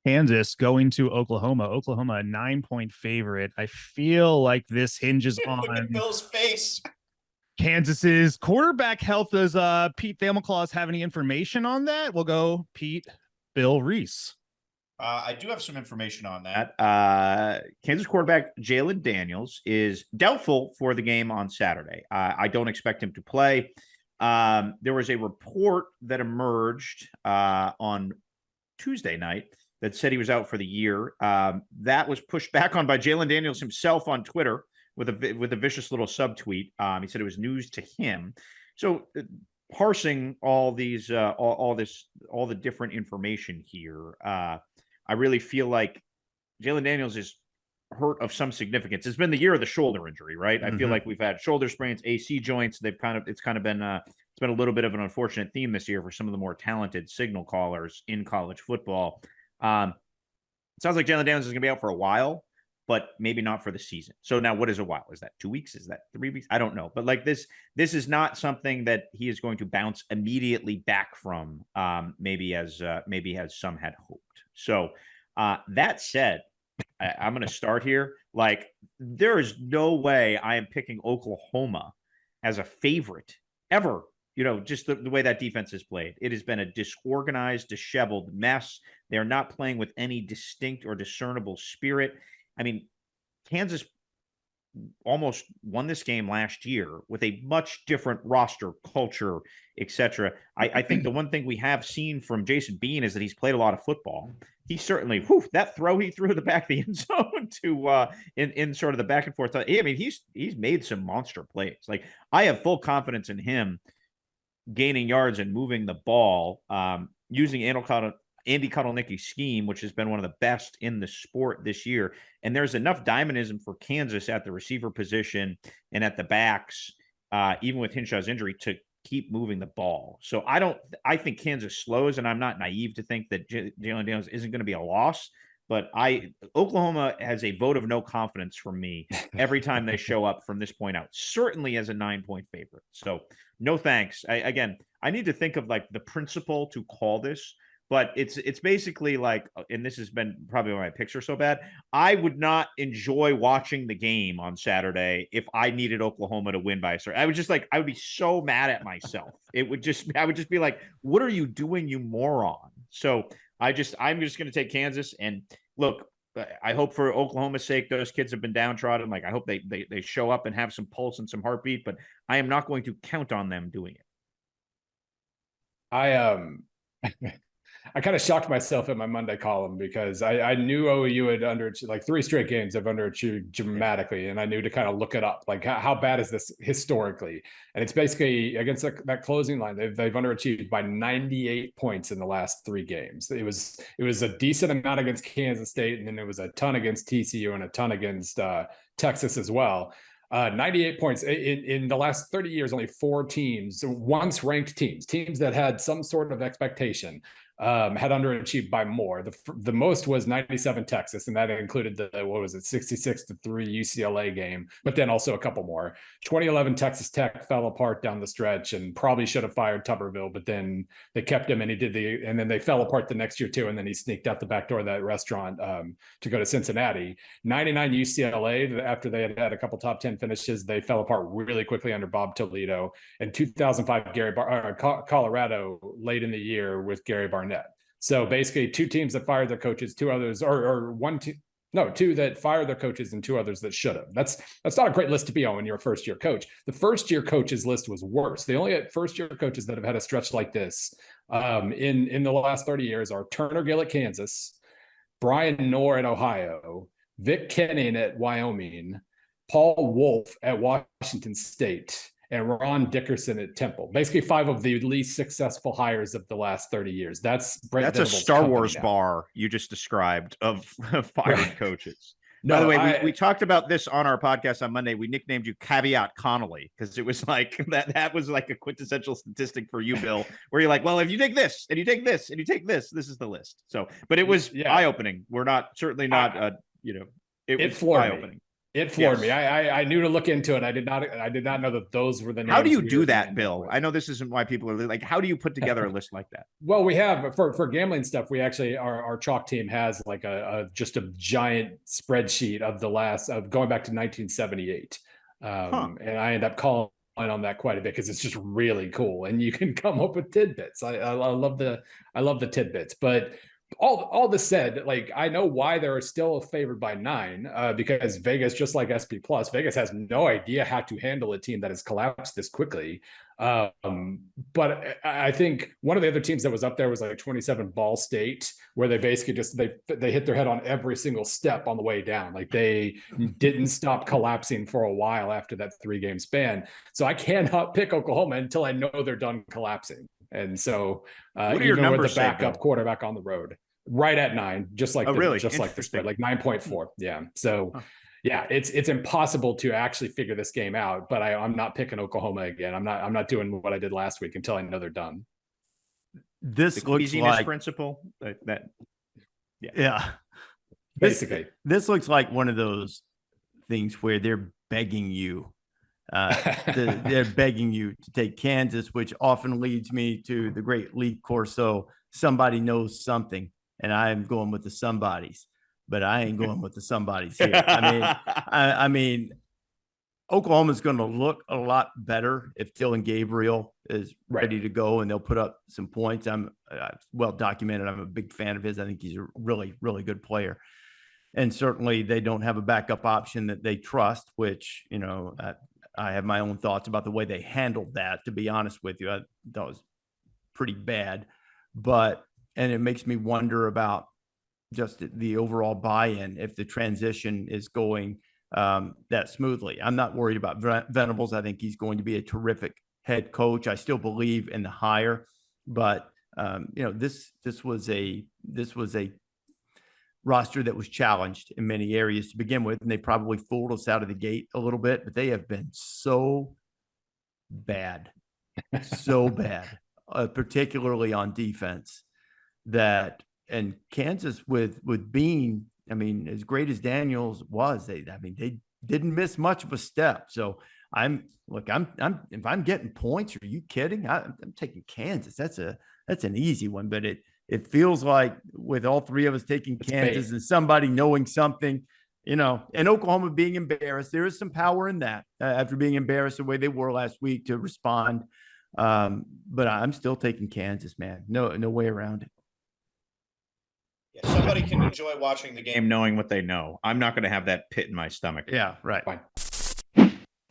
Kansas going to Oklahoma. Oklahoma, a 9-point favorite. I feel like this hinges Look at on Bill's face. Kansas's quarterback health. Does Pete Thamel have any information on that? We'll go Pete, Bill, Rece. I do have some information on that. Kansas quarterback Jalen Daniels is doubtful for the game on Saturday. I don't expect him to play. There was a report that emerged on Tuesday night that said he was out for the year. That was pushed back on by Jalen Daniels himself on Twitter with a vicious little subtweet. He said it was news to him. So parsing all these all the different information here, I really feel like Jalen Daniels is hurt of some significance. It's been the year of the shoulder injury, right? I feel like we've had shoulder sprains, AC joints. It's been a little bit of an unfortunate theme this year for some of the more talented signal callers in college football. It sounds like Jalen Daniels is going to be out for a while, but maybe not for the season. So now, what is a while? Is that 2 weeks? Is that 3 weeks? I don't know. But like this is not something that he is going to bounce immediately back from. Maybe as some had hoped. So that said, I'm going to start here. Like, there is no way I am picking Oklahoma as a favorite ever. Just the way that defense is played. It has been a disorganized, disheveled mess. They're not playing with any distinct or discernible spirit. I mean, Kansas almost won this game last year with a much different roster, culture, etc. I think the one thing we have seen from Jason Bean is that he's played a lot of football. He certainly, that throw he threw the back of the end zone to in sort of the back and forth. I mean, he's made some monster plays. Like, I have full confidence in him gaining yards and moving the ball, using Andy Kotelnicki's scheme, which has been one of the best in the sport this year. And there's enough dynamism for Kansas at the receiver position and at the backs, even with Hinshaw's injury, to keep moving the ball. So I think Kansas slows, and I'm not naive to think that Jalen Daniels isn't going to be a loss. But Oklahoma has a vote of no confidence from me every time they show up from this point out, certainly as a 9-point favorite. So no thanks. I need to think of like the principle to call this, but it's basically like, and this has been probably why my picks are so bad. I would not enjoy watching the game on Saturday if I needed Oklahoma to win by a certain. I would be so mad at myself. I would just be like, what are you doing, you moron? So I'm just going to take Kansas. And look, I hope for Oklahoma's sake, those kids have been downtrodden. Like, I hope they show up and have some pulse and some heartbeat, but I am not going to count on them doing it. I kind of shocked myself in my Monday column because I knew OU had underachieved, like 3 straight games have underachieved dramatically. And I knew to kind of look it up, like how bad is this historically? And it's basically against that closing line, they've underachieved by 98 points in the last 3 games. It was a decent amount against Kansas State, and then it was a ton against TCU and a ton against Texas as well. 98 points in the last 30 years. Only 4 teams, once ranked teams that had some sort of expectation, had underachieved by more. The most was 97 Texas, and that included the 66-3 UCLA game, but then also a couple more. 2011 Texas Tech fell apart down the stretch and probably should have fired Tuberville, but then they kept him, and and then they fell apart the next year too, and then he sneaked out the back door of that restaurant to go to Cincinnati. 99 UCLA, after they had a couple top 10 finishes, they fell apart really quickly under Bob Toledo. And 2005 Colorado late in the year with Gary Barnett. So basically 2 teams that fired their coaches, 2 others, two that fired their coaches and 2 others that should have. That's not a great list to be on when you're a first-year coach. The first-year coaches list was worse. The only first-year coaches that have had a stretch like this in the last 30 years are Turner Gill at Kansas, Brian Knorr at Ohio, Vic Kenning at Wyoming, Paul Wolf at Washington State, and Ron Dickerson at Temple. Basically 5 of the least successful hires of the last 30 years. That's a Star Wars bar you just described of fired coaches. No, by the way, we talked about this on our podcast on Monday. We nicknamed you Caveat Connelly because it was like that was like a quintessential statistic for you, Bill, where you're like, well, if you take this and you take this and you take this, this is the list. So, but it was eye-opening. We're certainly not, it was eye-opening. It floored me. Yes. I knew to look into it. I did not know that those were the names. How do you we do were that, gonna Bill? with. I know this isn't why people are like, how do you put together a list like that? Well, we have for gambling stuff. We actually our chalk team has like just a giant spreadsheet of going back to 1978, and I end up calling on that quite a bit because it's just really cool, and you can come up with tidbits. I love the tidbits, but. All this said, like I know why they're still favored by 9, because Vegas, just like SP Plus, Vegas has no idea how to handle a team that has collapsed this quickly. But I think one of the other teams that was up there was like 27 Ball State, where they basically just they hit their head on every single step on the way down. Like they didn't stop collapsing for a while after that 3-game span. So I cannot pick Oklahoma until I know they're done collapsing. And so What are your even with numbers the say, backup Bill? quarterback on the road, right at 9, just like really? just like the spread, like 9.4. Yeah. So yeah, it's impossible to actually figure this game out. But I'm not picking Oklahoma again. I'm not doing what I did last week until I know they're done. This The looks queasiness like principle that yeah. Basically, This looks like one of those things where they're begging you. They're begging you to take Kansas, which often leads me to the great Lee Corso. Somebody knows something, and I'm going with the somebodies, but I ain't going with the somebodies here. I mean, Oklahoma's going to look a lot better if Dylan Gabriel is ready to go, and they'll put up some points. I'm well documented. I'm a big fan of his. I think he's a really, really good player. And certainly they don't have a backup option that they trust, which, I have my own thoughts about the way they handled that, to be honest with you. I thought it was pretty bad. And it makes me wonder about just the overall buy-in if the transition is going that smoothly. I'm not worried about Venables. I think he's going to be a terrific head coach. I still believe in the hire, but this was a roster that was challenged in many areas to begin with, and they probably fooled us out of the gate a little bit, but they have been so bad, particularly on defense, and Kansas with Bean, as great as Daniels was, they didn't miss much of a step. So if I'm getting points, are you kidding? I'm taking Kansas. That's an easy one, but it feels like with all three of us taking Kansas and somebody knowing something, and Oklahoma being embarrassed, there is some power in that after being embarrassed the way they were last week to respond. But I'm still taking Kansas, man. No way around it. Yeah, somebody can enjoy watching the game knowing what they know. I'm not going to have that pit in my stomach. Yeah, right. Fine.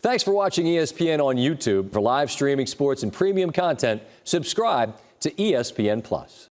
Thanks for watching ESPN on YouTube. For live streaming sports and premium content, subscribe to ESPN Plus.